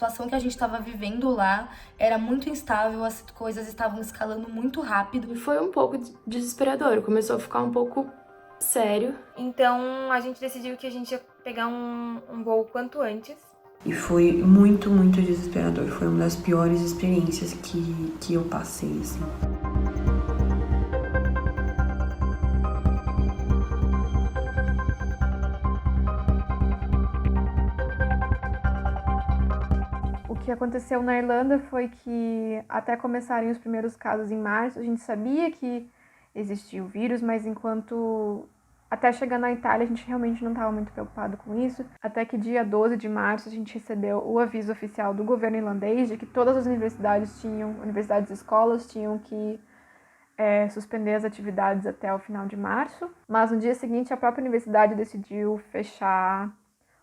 situação que a gente estava vivendo lá era muito instável, as coisas estavam escalando muito rápido. E foi um pouco desesperador, começou a ficar um pouco sério. Então a gente decidiu que a gente ia pegar um voo quanto antes. E foi muito, muito desesperador. Foi uma das piores experiências que eu passei, assim. O que aconteceu na Irlanda foi que, até começarem os primeiros casos em março, a gente sabia que existia o vírus, mas até chegar na Itália, a gente realmente não estava muito preocupado com isso. Até que dia 12 de março, a gente recebeu o aviso oficial do governo irlandês de que todas as universidades e escolas tinham que suspender as atividades até o final de março. Mas no dia seguinte, a própria universidade decidiu fechar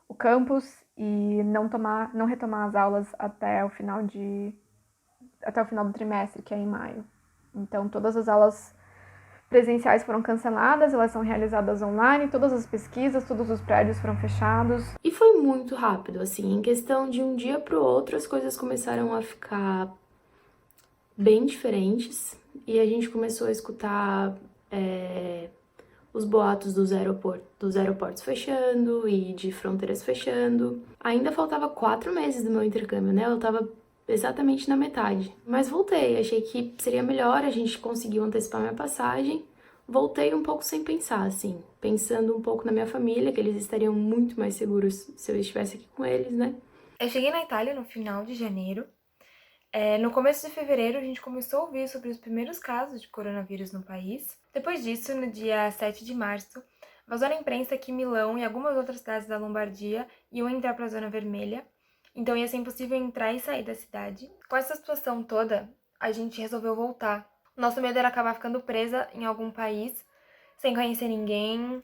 o campus e não retomar as aulas até o final do trimestre, que é em maio. Então, todas as aulas presenciais foram canceladas, elas são realizadas online, todas as pesquisas, todos os prédios foram fechados. E foi muito rápido, assim, em questão de um dia para o outro, as coisas começaram a ficar bem diferentes e a gente começou a escutar os boatos dos aeroportos fechando e de fronteiras fechando. Ainda faltava 4 meses do meu intercâmbio, né? Eu tava exatamente na metade. Mas voltei, achei que seria melhor, a gente conseguiu antecipar minha passagem. Voltei um pouco sem pensar, assim, pensando um pouco na minha família, que eles estariam muito mais seguros se eu estivesse aqui com eles, né? Eu cheguei na Itália no final de janeiro. No começo de fevereiro, a gente começou a ouvir sobre os primeiros casos de coronavírus no país. Depois disso, no dia 7 de março, vazou na imprensa que Milão e algumas outras cidades da Lombardia iam entrar para a zona vermelha, então ia ser impossível entrar e sair da cidade. Com essa situação toda, a gente resolveu voltar. Nosso medo era acabar ficando presa em algum país, sem conhecer ninguém,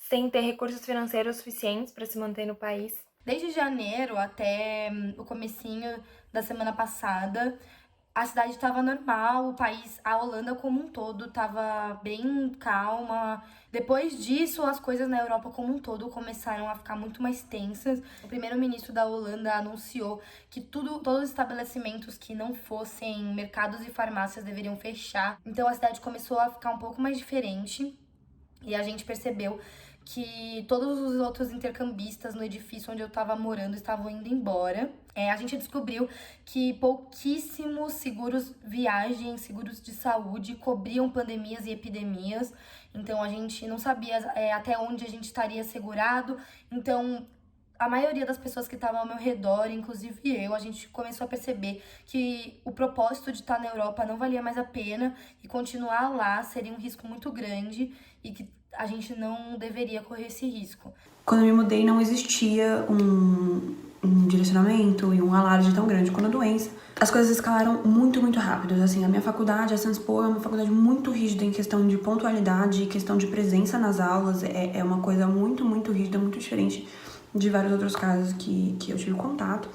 sem ter recursos financeiros suficientes para se manter no país. Desde janeiro até o comecinho da semana passada, a cidade estava normal, o país, a Holanda como um todo, estava bem calma. Depois disso, as coisas na Europa como um todo começaram a ficar muito mais tensas. O primeiro-ministro da Holanda anunciou que todos os estabelecimentos que não fossem mercados e farmácias deveriam fechar. Então a cidade começou a ficar um pouco mais diferente e a gente percebeu que todos os outros intercambistas no edifício onde eu tava morando estavam indo embora. A gente descobriu que pouquíssimos seguros viagem, seguros de saúde, cobriam pandemias e epidemias. Então, a gente não sabia até onde a gente estaria segurado. Então, a maioria das pessoas que estavam ao meu redor, inclusive eu, a gente começou a perceber que o propósito de estar na Europa não valia mais a pena e continuar lá seria um risco muito grande e que a gente não deveria correr esse risco. Quando eu me mudei, não existia um direcionamento e um alarde tão grande quanto a doença. As coisas escalaram muito, muito rápido. Assim, a minha faculdade, a Sanspo, é uma faculdade muito rígida em questão de pontualidade, questão de presença nas aulas. É uma coisa muito, muito rígida, muito diferente de vários outros casos que eu tive contato.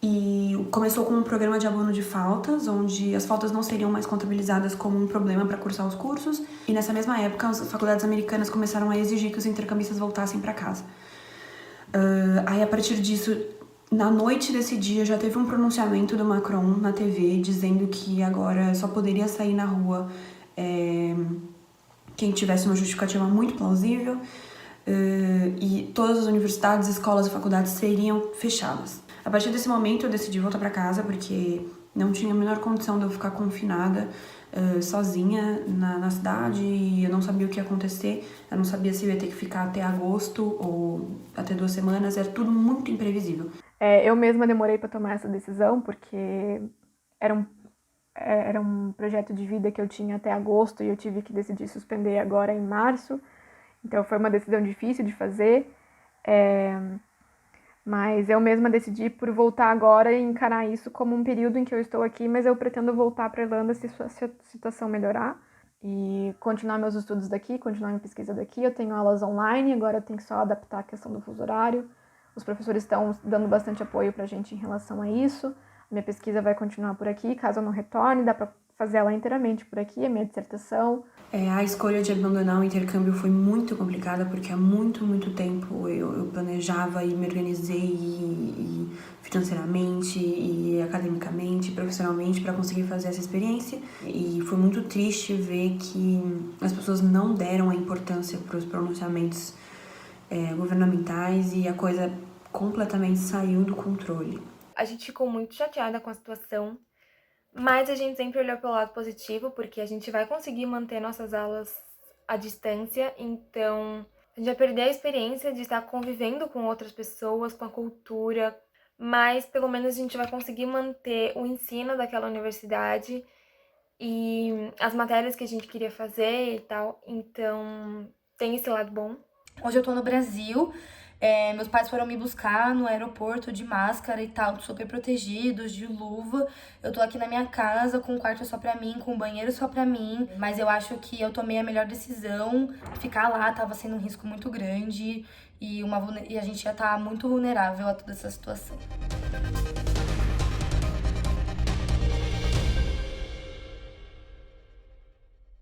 E começou com um programa de abono de faltas, onde as faltas não seriam mais contabilizadas como um problema para cursar os cursos. E nessa mesma época, as faculdades americanas começaram a exigir que os intercambistas voltassem para casa. Aí, a partir disso, na noite desse dia, já teve um pronunciamento do Macron na TV, dizendo que agora só poderia sair na rua quem tivesse uma justificativa muito plausível. E todas as universidades, escolas e faculdades seriam fechadas. A partir desse momento eu decidi voltar para casa porque não tinha a menor condição de eu ficar confinada sozinha na cidade e eu não sabia o que ia acontecer. Eu não sabia se eu ia ter que ficar até agosto ou até 2 semanas, era tudo muito imprevisível. Eu mesma demorei para tomar essa decisão porque era um projeto de vida que eu tinha até agosto e eu tive que decidir suspender agora em março. Então foi uma decisão difícil de fazer. Mas eu mesma decidi por voltar agora e encarar isso como um período em que eu estou aqui, mas eu pretendo voltar para a Irlanda se a situação melhorar e continuar meus estudos daqui, continuar minha pesquisa daqui. Eu tenho aulas online, agora eu tenho que só adaptar a questão do fuso horário. Os professores estão dando bastante apoio para a gente em relação a isso. Minha pesquisa vai continuar por aqui, caso eu não retorne, dá para fazer ela inteiramente por aqui, a minha dissertação. A escolha de abandonar o intercâmbio foi muito complicada, porque há muito tempo eu planejava e me organizei e financeiramente e academicamente, profissionalmente, para conseguir fazer essa experiência. E foi muito triste ver que as pessoas não deram a importância para os pronunciamentos governamentais e a coisa completamente saiu do controle. A gente ficou muito chateada com a situação, mas a gente sempre olhou pelo lado positivo, porque a gente vai conseguir manter nossas aulas à distância, então a gente vai perder a experiência de estar convivendo com outras pessoas, com a cultura, mas pelo menos a gente vai conseguir manter o ensino daquela universidade e as matérias que a gente queria fazer e tal, então tem esse lado bom. Hoje eu tô no Brasil, meus pais foram me buscar no aeroporto de máscara e tal, super protegidos, de luva. Eu tô aqui na minha casa, com um quarto só pra mim, com um banheiro só pra mim. Mas eu acho que eu tomei a melhor decisão. Ficar lá tava sendo um risco muito grande e a gente já tá muito vulnerável a toda essa situação.